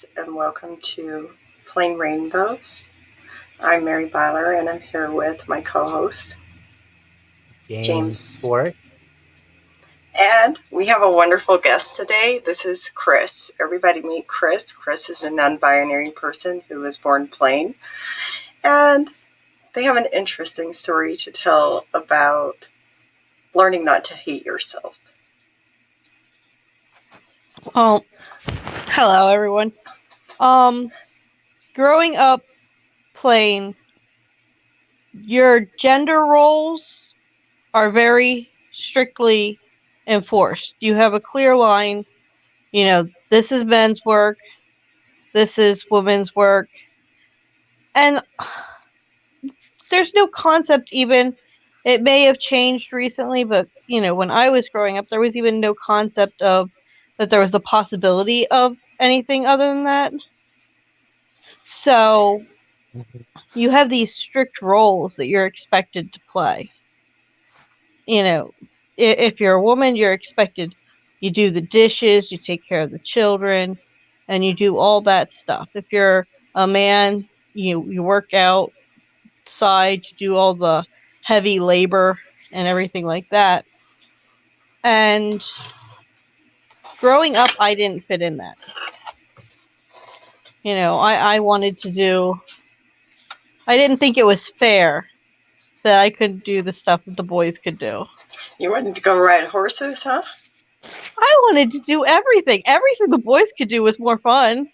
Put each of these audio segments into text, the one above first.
Kris, and welcome to Plain Rainbows. I'm Mary Byler, and I'm here with my co-host, James James. Ford. And we have a wonderful guest today. This is Kris. Everybody meet Kris. Kris is a non-binary person who was born plain. And they have an interesting story to tell about learning not to hate yourself. Oh, hello everyone. Growing up plain, your gender roles are very strictly enforced. You have a clear line, this is men's work, this is women's work, and there's no concept even, it may have changed recently, but, when I was growing up, there was even no concept of that there was the possibility of anything other than that. So you have these strict roles that you're expected to play. If you're a woman, you're expected, you do the dishes, you take care of the children, and you do all that stuff. If you're a man, you work outside, you do all the heavy labor and everything like that. And growing up, I didn't fit in that. I wanted to do, I didn't think it was fair that I couldn't do the stuff that the boys could do. You wanted to go ride horses, huh? I wanted to do everything. Everything the boys could do was more fun.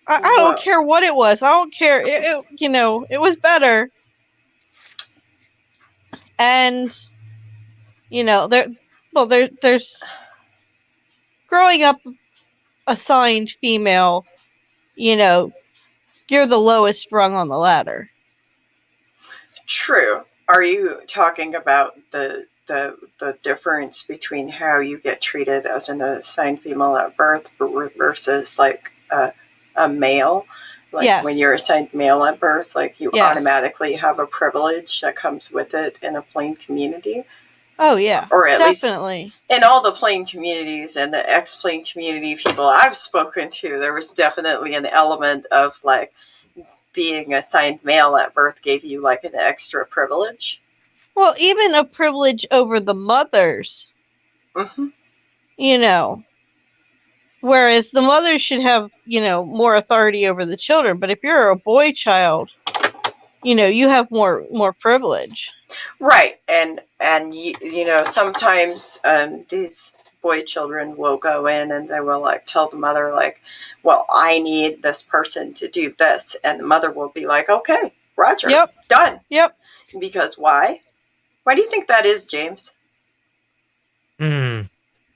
I don't care what it was. I don't care. It was better. And there's growing up assigned female. You're the lowest rung on the ladder. True. Are you talking about the difference between how you get treated as an assigned female at birth versus like a male? Like yes. When you're assigned male at birth, like you automatically have a privilege that comes with it in a plain community? Oh yeah, or at definitely. least in all the plain communities and the ex-plain community people I've spoken to, there was definitely an element of like being assigned male at birth gave you like an extra privilege. Well, even a privilege over the mothers. Mm-hmm. Whereas the mothers should have, more authority over the children. But if you're a boy child, you have more privilege. Right. And sometimes these boy children will go in and they will like tell the mother like, well, I need this person to do this. And the mother will be like, okay, Roger, yep. Done. Yep. Because why? Why do you think that is, James?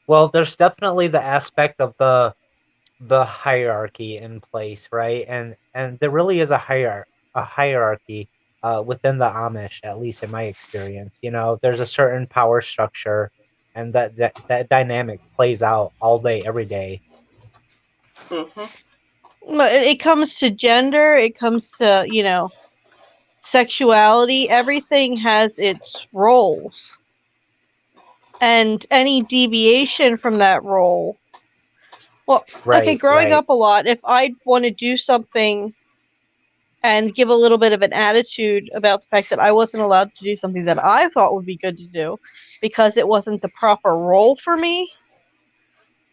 Well, there's definitely the aspect of the hierarchy in place, right? And there really is a hierarchy within the Amish, at least in my experience. There's a certain power structure, and that dynamic plays out all day, every day. Mm-hmm. It comes to gender, it comes to, sexuality, everything has its roles. And any deviation from that role. Well, okay, growing up a lot, if I want to do something and give a little bit of an attitude about the fact that I wasn't allowed to do something that I thought would be good to do because it wasn't the proper role for me,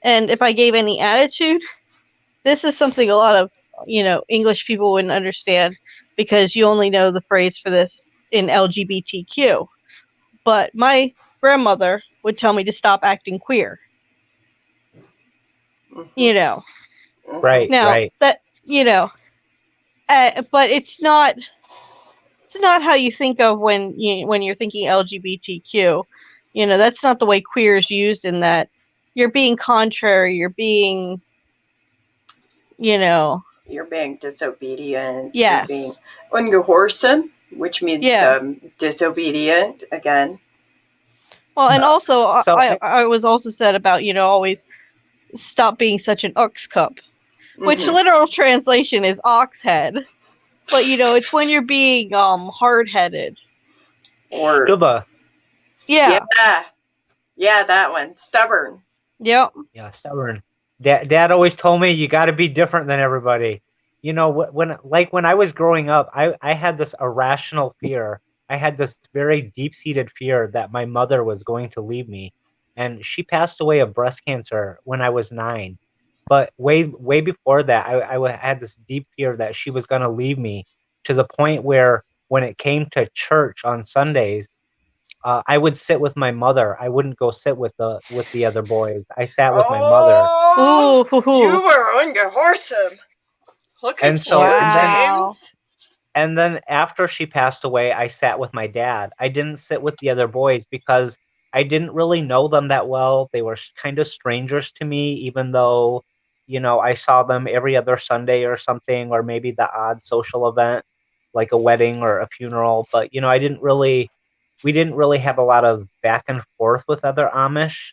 and if I gave any attitude, this is something a lot of, English people wouldn't understand because you only know the phrase for this in LGBTQ. But my grandmother would tell me to stop acting queer. Mm-hmm. Right. Now right. that, but it's not how you think of when you're thinking LGBTQ. That's not the way queer is used, in that you're being contrary, you're being disobedient. Yes. You're being ungehorsam, which means disobedient again. Well, and also I was also said about, always stop being such an oxcup, which literal translation is ox head. But it's when you're being hard-headed. Or Stuba. Yeah, that one. Stubborn. Yep. Yeah, stubborn. Dad always told me you got to be different than everybody. When I was growing up, I had this irrational fear. I had this very deep-seated fear that my mother was going to leave me, and she passed away of breast cancer when I was 9. But way before that, had this deep fear that she was going to leave me, to the point where when it came to church on Sundays, I would sit with my mother. I wouldn't go sit with the other boys. I sat with my mother. Oh, Ooh, hoo, you hoo. were on your horsem. Look And at so, you, and then Wow. James. And then after she passed away, I sat with my dad. I didn't sit with the other boys because I didn't really know them that well. They were kind of strangers to me, even though, I saw them every other Sunday or something, or maybe the odd social event, like a wedding or a funeral. But, we didn't really have a lot of back and forth with other Amish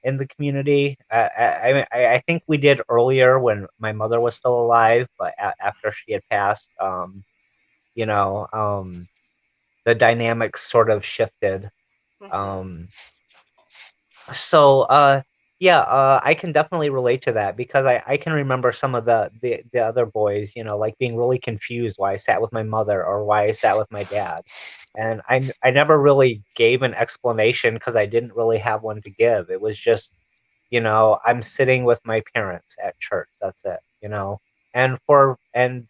in the community. I think we did earlier when my mother was still alive, but after she had passed, you know, um, the dynamics sort of shifted. Mm-hmm. Um, so yeah, I can definitely relate to that because I can remember some of the other boys, like being really confused why I sat with my mother or why I sat with my dad. And I never really gave an explanation because I didn't really have one to give. It was just, I'm sitting with my parents at church. That's it. And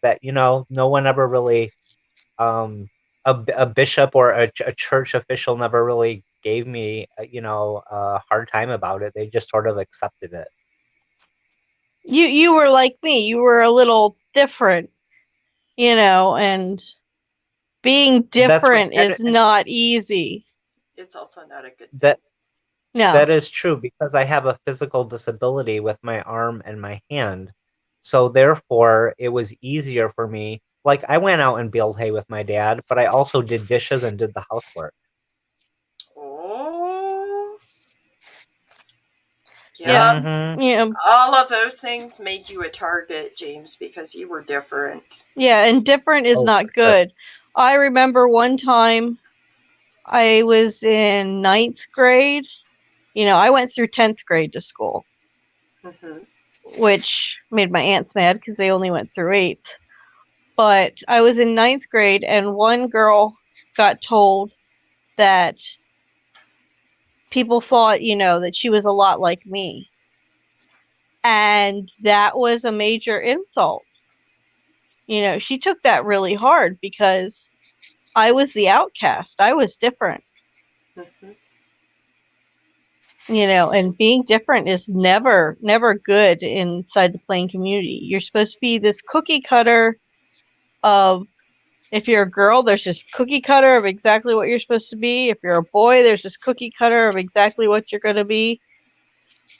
that, no one ever really, um, a bishop or a church official never really gave me, a hard time about it. They just sort of accepted it. You were like me. You were a little different, and being That's what, different is not easy. It's also not a good thing. that, No. that is true because I have a physical disability with my arm and my hand. So therefore, it was easier for me. Like I went out and baled hay with my dad, but I also did dishes and did the housework. Oh, Yep. yep. Hmm. Yeah. All of those things made you a target, James, because you were different. Yeah, and different is Oh, for not sure. good. I remember one time I was in ninth grade. I went through 10th grade to school, Mm-hmm. which made my aunts mad because they only went through 8th. But I was in ninth grade, and one girl got told that people thought, that she was a lot like me. And that was a major insult. She took that really hard because I was the outcast. I was different, Mm-hmm. and being different is never good inside the Plain community. You're supposed to be this cookie cutter of, if you're a girl, there's this cookie cutter of exactly what you're supposed to be. If you're a boy, there's this cookie cutter of exactly what you're going to be.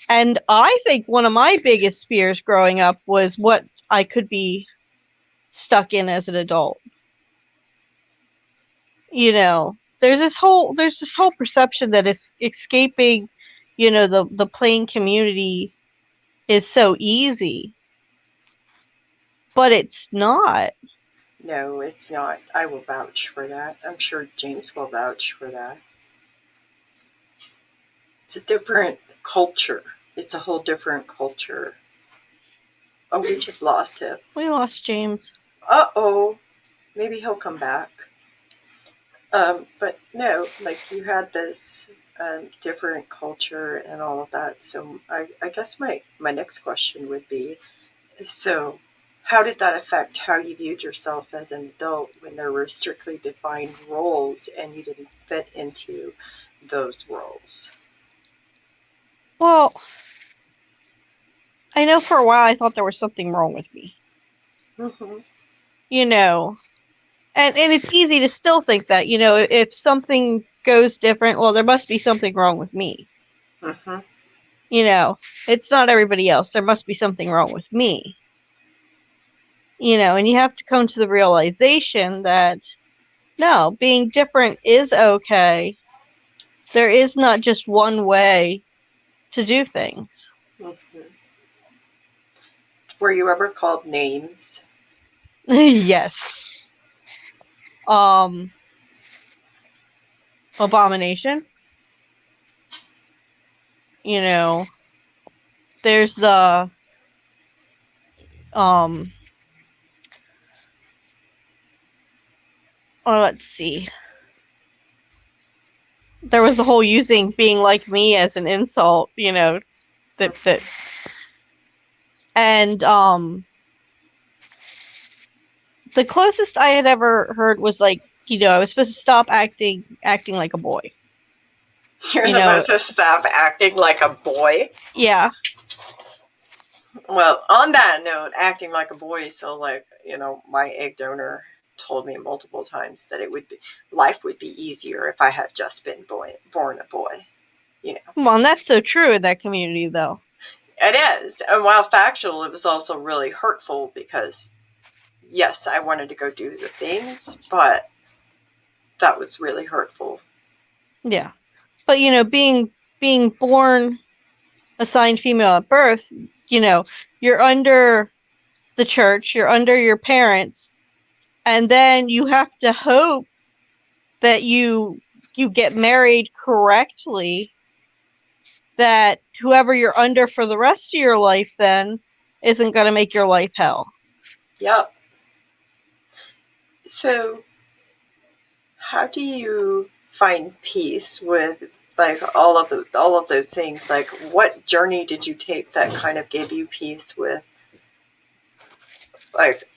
And I think one of my biggest fears growing up was what I could be stuck in as an adult. There's this whole perception that escaping, the Plain community is so easy, but it's not. No, it's not. I will vouch for that. I'm sure James will vouch for that. It's a different culture. It's a whole different culture. Oh, we just lost him. We lost James. Uh-oh. Maybe he'll come back. But no, like you had this different culture and all of that. So I guess my next question would be, so how did that affect how you viewed yourself as an adult when there were strictly defined roles and you didn't fit into those roles? Well, I know for a while I thought there was something wrong with me. Mm-hmm. You know, and it's easy to still think that, if something goes different, well, there must be something wrong with me. Mm-hmm. You know, it's not everybody else. There must be something wrong with me. And you have to come to the realization that no, being different is okay. There is not just one way to do things. Mm-hmm. Were you ever called names? Yes. Um, Abomination, you know, there's the let's see. There was the whole using being like me as an insult, that and the closest I had ever heard was like, I was supposed to stop acting like a boy. You're supposed to stop acting like a boy? Yeah. Well, on that note, acting like a boy, so like, my egg donor told me multiple times that life would be easier if I had just been born a boy. Well, and that's so true in that community, though. It is. And while factual, it was also really hurtful because, yes, I wanted to go do the things, but that was really hurtful. Yeah. But, being born assigned female at birth, you're under the church, you're under your parents, and then you have to hope that you get married correctly, that whoever you're under for the rest of your life then isn't going to make your life hell. Yep. So, how do you find peace with like all of those things? Like, what journey did you take that kind of gave you peace with, like,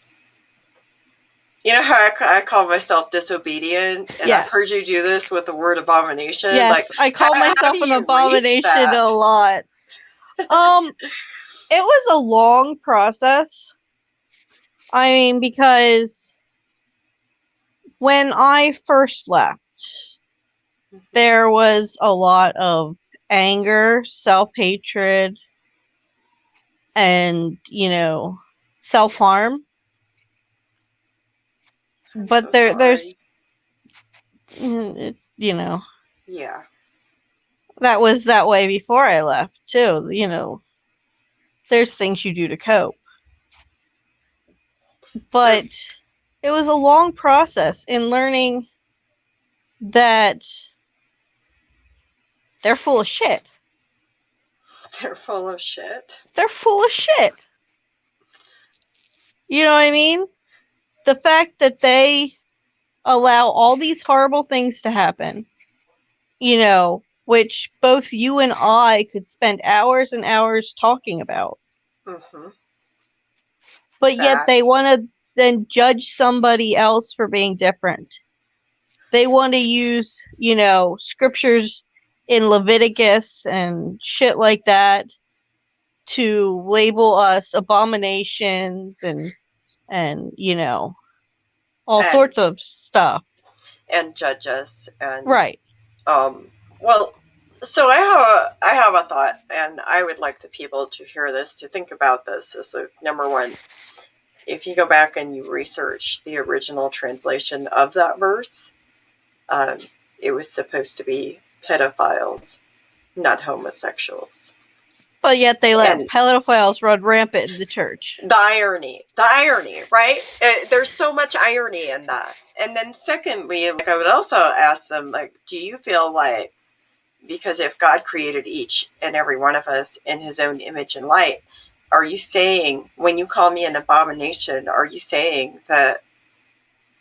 how I call myself disobedient, and yes. I've heard you do this with the word abomination. Yes, like, I call myself an abomination a lot. It was a long process. I mean, because when I first left, there was a lot of anger, self-hatred, and, self-harm. But so there's, Yeah. That was that way before I left, too. There's things you do to cope. But it was a long process in learning that they're full of shit. They're full of shit? They're full of shit. You know what I mean? The fact that they allow all these horrible things to happen, which both you and I could spend hours and hours talking about. Mm-hmm. But facts. Yet they want to then judge somebody else for being different. They want to use, scriptures in Leviticus and shit like that to label us abominations and all sorts of stuff. And judge us. And right. Well, so I have a thought, and I would like the people to hear this, to think about this. So, number one, if you go back and you research the original translation of that verse, it was supposed to be pedophiles, not homosexuals. But yet they let pedophiles run rampant in the church. The irony, right? There's so much irony in that. And then secondly, like, I would also ask them, like, do you feel like, because if God created each and every one of us in his own image and light, are you saying, when you call me an abomination, are you saying that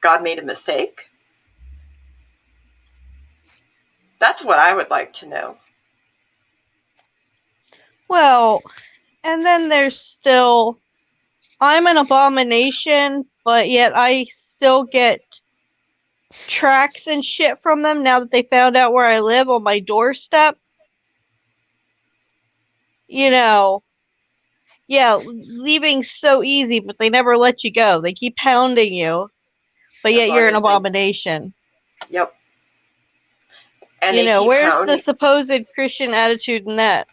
God made a mistake? That's what I would like to know. Well, and then there's still, I'm an abomination, but yet I still get tracks and shit from them now that they found out where I live on my doorstep. Yeah, leaving's so easy, but they never let you go. They keep hounding you, but yet you're an abomination. Yep. And where's the supposed Christian attitude in that?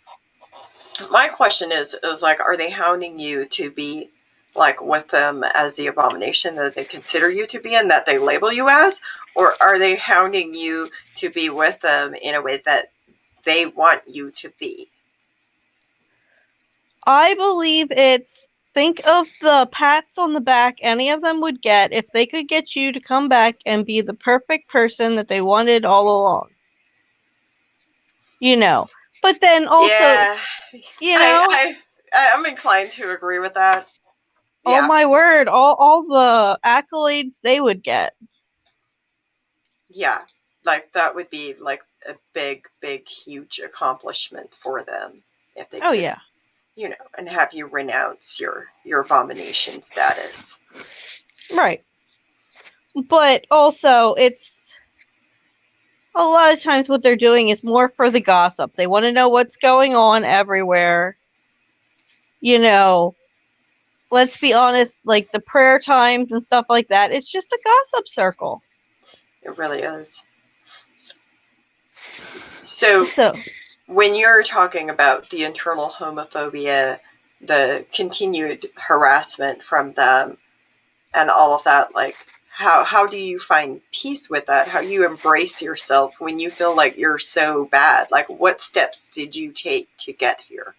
My question is like, are they hounding you to be like with them as the abomination that they consider you to be and that they label you as? Or are they hounding you to be with them in a way that they want you to be? I believe it's, think of the pats on the back any of them would get if they could get you to come back and be the perfect person that they wanted all along. But then also, Yeah, you know, I'm inclined to agree with that. oh Yeah, my word, all the accolades they would get. yeah, like that would be like a big, big, huge accomplishment for them if they Oh could, yeah. and have you renounce your abomination status. Right. But also, it's a lot of times what they're doing is more for the gossip. They want to know what's going on everywhere. You know, let's be honest, like the prayer times and stuff like that, it's just a gossip circle. It really is. So So, when you're talking about the internal homophobia, the continued harassment from them, and all of that, like how do you find peace with that? How do you embrace yourself when you feel like you're so bad? Like, what steps did you take to get here?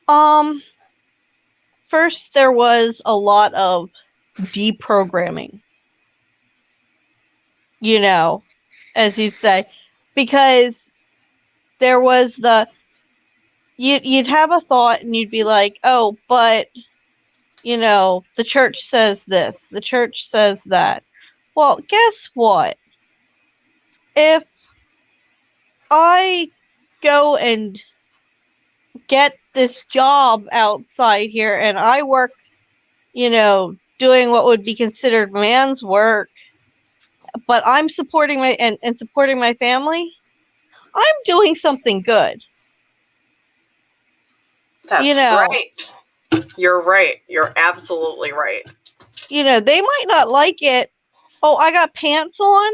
um, first there was a lot of deprogramming, you know, as you'd say, because there was you'd have a thought and you'd be like, oh, but the church says this, the church says that. Well, guess what? If I go and get this job outside here and I work, doing what would be considered man's work, but I'm supporting and supporting my family, I'm doing something good. You That's know, right. You're right. You're absolutely right. they might not like it. Oh, I got pants on?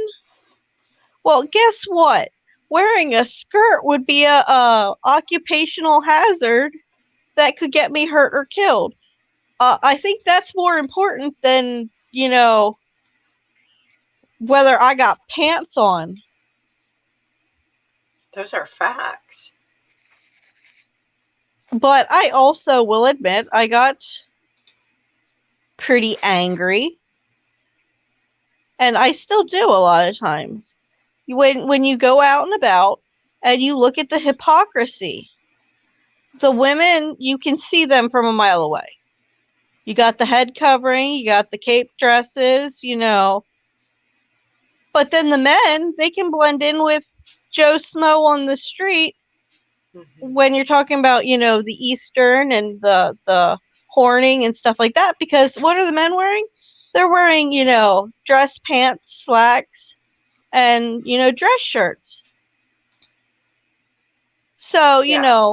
Well, guess what? Wearing a skirt would be a occupational hazard that could get me hurt or killed. I think that's more important than, whether I got pants on. Those are facts. But I also will admit I got pretty angry, and I still do a lot of times. When you go out and about and you look at the hypocrisy, the women, you can see them from a mile away. You got the head covering, you got the cape dresses, but then the men, they can blend in with Joe Smo on the street Mm-hmm. when you're talking about, the Eastern and the horning and stuff like that, because what are the men wearing? They're wearing, dress pants, slacks, and, dress shirts. So, Yeah.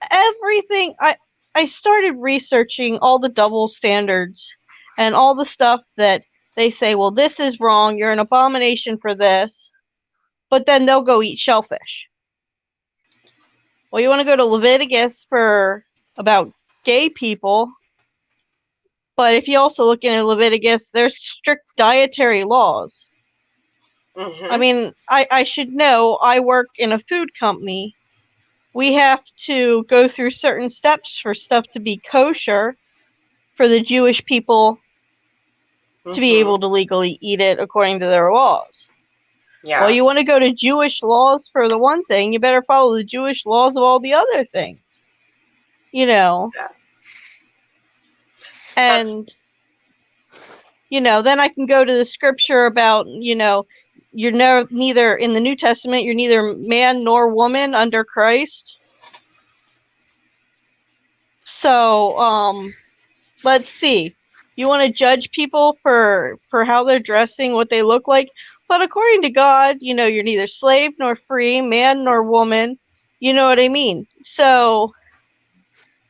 everything I started researching all the double standards and all the stuff that they say, well, this is wrong, you're an abomination for this, but then they'll go eat shellfish. Well, you want to go to Leviticus for about gay people, but if you also look in Leviticus, there's strict dietary laws. I Mm-hmm. mean, I should know, I work in a food company. We have to go through certain steps for stuff to be kosher for the Jewish people to be Mm-hmm. able to legally eat it according to their laws. Well, Yeah. you want to go to Jewish laws for the one thing, you better follow the Jewish laws of all the other things. Yeah. That's And then I can go to the scripture about, you're neither in the New Testament, you're neither man nor woman under Christ. So, let's see. You want to judge people for how they're dressing, what they look like, but according to God, you're neither slave nor free, man nor woman. You know what I mean? So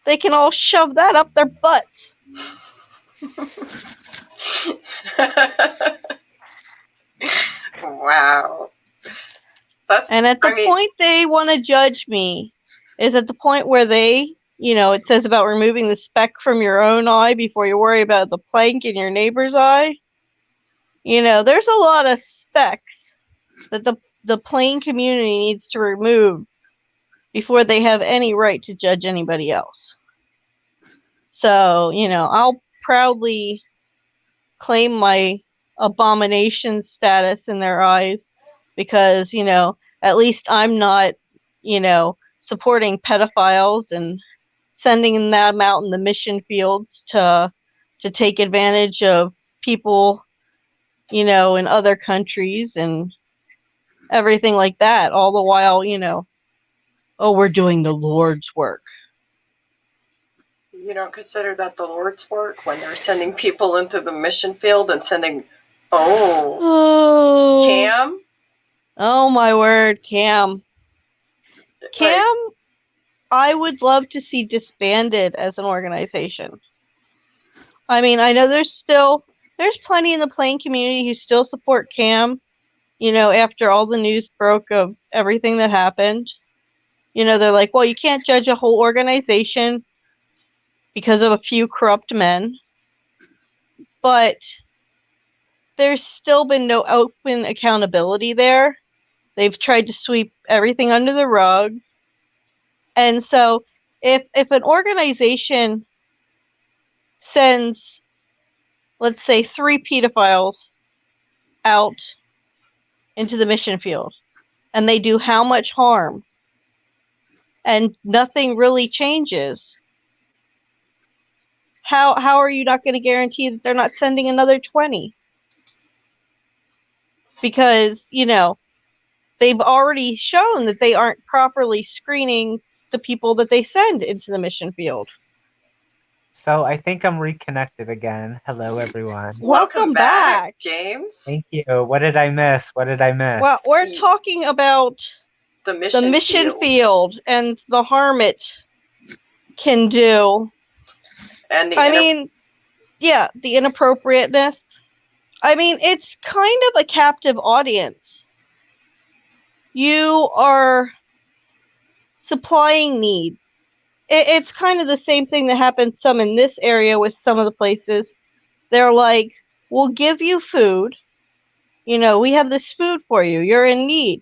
they can all shove that up their butts. wow. That's And at the I mean, point they want to judge me is at the point where they, it says about removing the speck from your own eye before you worry about the plank in your neighbor's eye. There's a lot of specks that the plain community needs to remove before they have any right to judge anybody else. So, I'll proudly claim my abomination status in their eyes because, At least I'm not, supporting pedophiles and sending them out in the mission fields to take advantage of people, in other countries and everything like that, all the while, oh, we're doing the Lord's work. You don't consider that the Lord's work when they're sending people into the mission field and sending, Cam? Oh my word, Cam. Cam, I would love to see disbanded as an organization. I mean, I know there's plenty in the Plain community who still support Cam, after all the news broke of everything that happened. They're like, well, you can't judge a whole organization because of a few corrupt men. But there's still been no open accountability there. They've tried to sweep everything under the rug. And so if an organization sends, let's say, 3 pedophiles out into the mission field, and they do how much harm, and nothing really changes, how are you not going to guarantee that they're not sending another 20? Because, they've already shown that they aren't properly screening the people that they send into the mission field. So I think I'm reconnected again. Hello, everyone. Welcome back, James. Thank you. What did I miss? Well, we're talking about the mission field and the harm it can do. And the inappropriateness. I mean, it's kind of a captive audience. You are supplying needs. It's kind of the same thing that happens some in this area with some of the places. They're like, we'll give you food. We have this food for you. You're in need.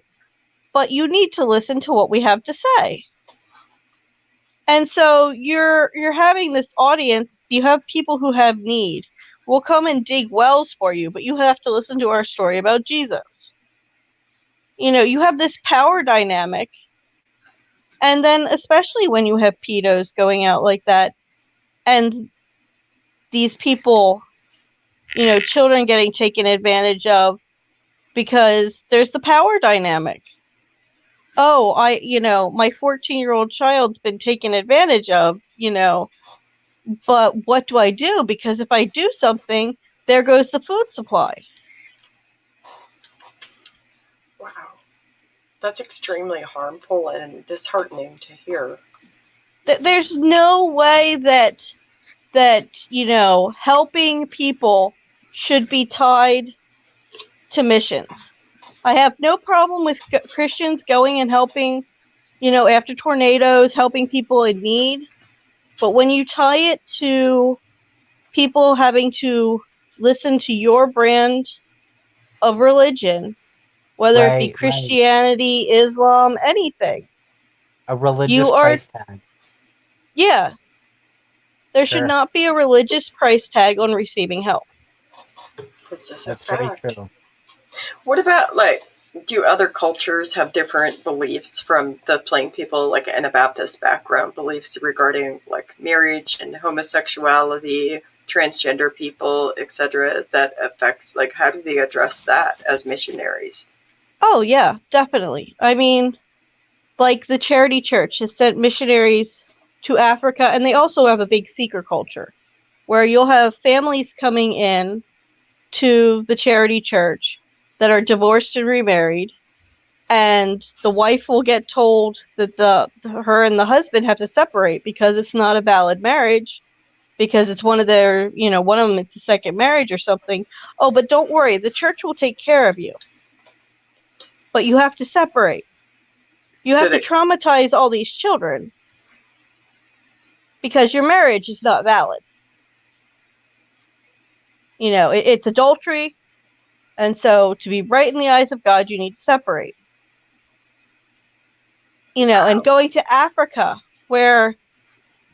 But you need to listen to what we have to say. And so you're having this audience. You have people who have need. We'll come and dig wells for you, but you have to listen to our story about Jesus. You have this power dynamic. And then especially when you have pedos going out like that, and these people, children getting taken advantage of because there's the power dynamic. Oh, my 14-year-old child's been taken advantage of, but what do I do? Because if I do something, there goes the food supply. Wow. That's extremely harmful and disheartening to hear. There's no way that helping people should be tied to missions. I have no problem with Christians going and helping, after tornadoes, helping people in need. But when you tie it to people having to listen to your brand of religion, whether it be Christianity, Islam, anything. A religious price tag. Yeah. There should not be a religious price tag on receiving help. That's very true. What about, do other cultures have different beliefs from the Plain people, like Anabaptist background, beliefs regarding, marriage and homosexuality, transgender people, etc., that affects, how do they address that as missionaries? Oh, yeah, definitely. I mean, the Charity Church has sent missionaries to Africa, and they also have a big seeker culture, where you'll have families coming in to the Charity Church that are divorced and remarried, and the wife will get told that her and the husband have to separate because it's not a valid marriage, because it's one of their, one of them, it's a second marriage or something. Oh, but don't worry, the church will take care of you. But you have to separate. You have to traumatize all these children because your marriage is not valid. It's adultery. And so to be right in the eyes of God, you need to separate. And going to Africa, where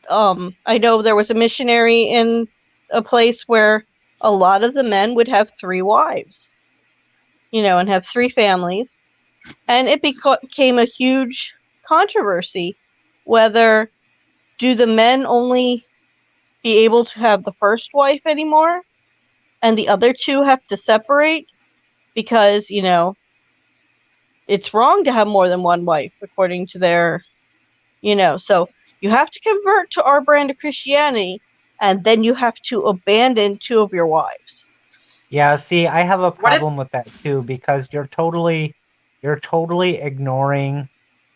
I know there was a missionary in a place where a lot of the men would have 3 wives, and have 3 families. And it became a huge controversy whether do the men only be able to have the first wife anymore and the other two have to separate because, it's wrong to have more than one wife according to their, so you have to convert to our brand of Christianity and then you have to abandon two of your wives. Yeah, see, I have a What if problem with that too because you're totally ignoring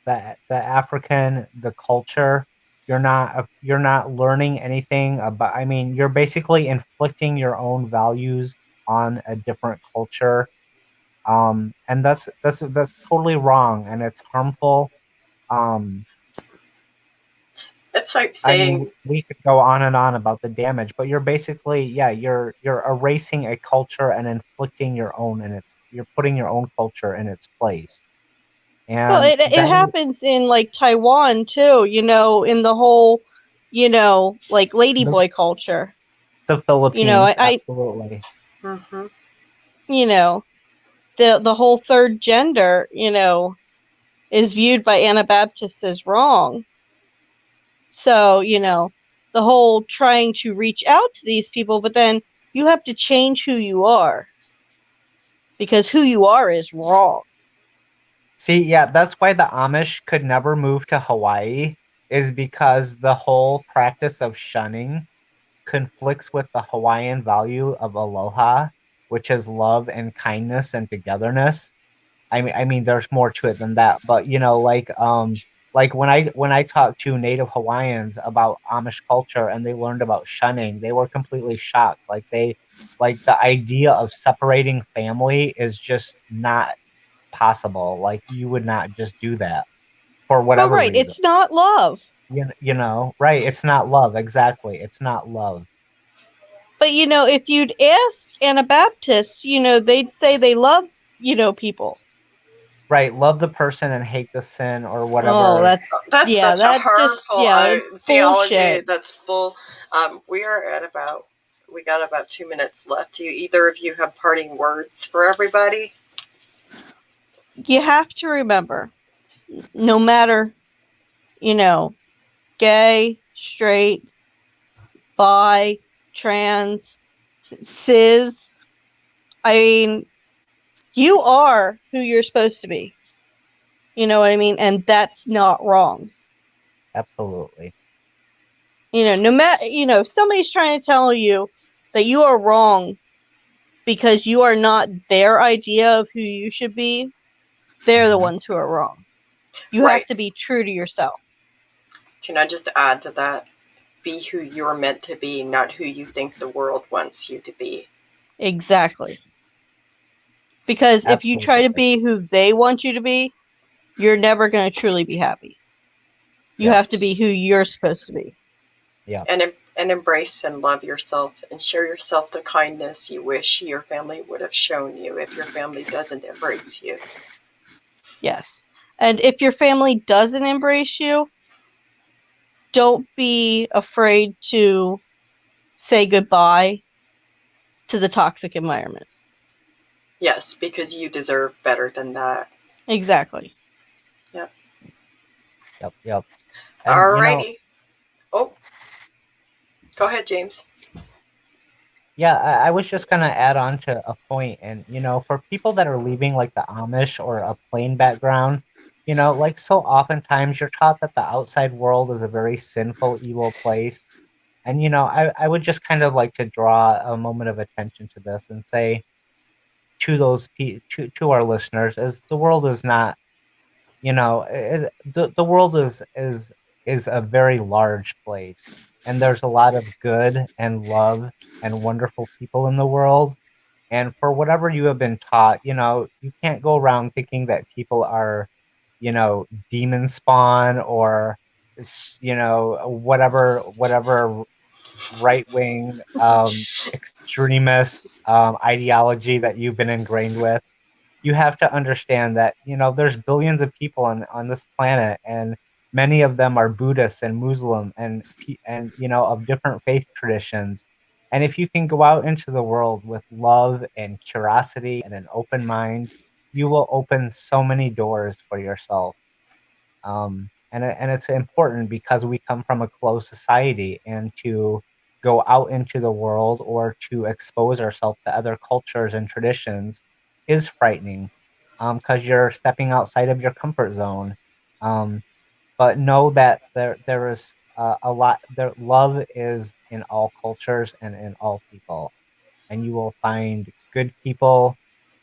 the African, the culture. You're not learning anything about, I mean, you're basically inflicting your own values on a different culture. And that's totally wrong and it's harmful. Um, it's like I mean, saying, we could go on and on about the damage, but you're basically, yeah, you're erasing a culture and inflicting your own, and you're putting your own culture in its place. Well, And it then happens in like Taiwan too, in the whole, like the, ladyboy culture. the You know, Philippines, I absolutely. hmm you know, the whole third gender, is viewed by Anabaptists as wrong. So, the whole trying to reach out to these people, but then you have to change who you are because who you are is wrong. See, yeah, that's why the Amish could never move to Hawaii, is because the whole practice of shunning conflicts with the Hawaiian value of aloha, which is love and kindness and togetherness. I mean, there's more to it than that, but like when I talked to Native Hawaiians about Amish culture and they learned about shunning, they were completely shocked. Like the idea of separating family is just not possible. Like you would not just do that for Well, whatever right, reason. it's not love. Right? It's not love. Exactly, it's not love. But if you'd ask Anabaptists, they'd say they love, people. Right? Love the person and hate the sin or Oh, whatever. that's yeah, such a that's just, harmful yeah, it's theology. bullshit. That's bull. We are at about, we got about 2 minutes left. Do either of you have parting words for everybody? You have to remember, no matter, you know, gay, straight, bi, trans, cis, I mean, you are who you're supposed to be. You know what I mean? And that's not wrong. Absolutely. No matter, if somebody's trying to tell you that you are wrong because you are not their idea of who you should be, they're the Mhm. ones who are wrong. You have Right. to be true to yourself. Can I just add to that? Be who you're meant to be, not who you think the world wants you to be. Exactly. Because if you try to Absolutely. be who they want you to be, you're never going to truly be happy. You Yep. have to be who you're supposed to be. Yep. And embrace and love yourself and show yourself the kindness you wish your family would have shown you if your family doesn't embrace you. Yes. And if your family doesn't embrace you, don't be afraid to say goodbye to the toxic environment. Yes, because you deserve better than that. Exactly. Yep. Yep. Yep. And Alrighty. Oh, go ahead, James. yeah, I was just gonna add on to a point, and for people that are leaving like the Amish or a plain background, like so oftentimes you're taught that the outside world is a very sinful, evil place. And I would just kind of like to draw a moment of attention to this and say to to our listeners, as the world is not, the world is a very large place, and there's a lot of good and love and wonderful people in the world. And for whatever you have been taught, you can't go around thinking that people are, demon spawn or whatever right wing extremist ideology that you've been ingrained with. You have to understand that there's billions of people on this planet, and many of them are Buddhists and Muslim and of different faith traditions. And if you can go out into the world with love and curiosity and an open mind, you will open so many doors for yourself. And it's important because we come from a closed society, and to go out into the world or to expose ourselves to other cultures and traditions is frightening, because you're stepping outside of your comfort zone. Um, but know that there is a lot there. Love is in all cultures and in all people, and you will find good people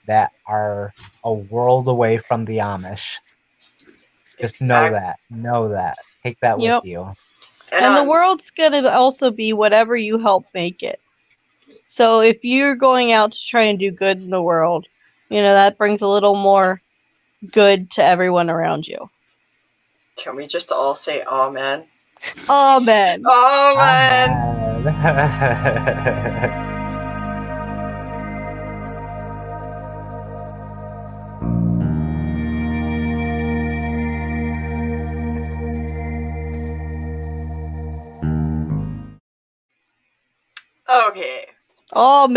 that are a world away from the Amish. Just know Exact. that. Know that. Take that with Yep. you. And And the on world's gonna also be whatever you help make it. So if you're going out to try and do good in the world, that brings a little more good to everyone around you. can we just all say amen? Amen. Amen. Amen. Okay. Amen.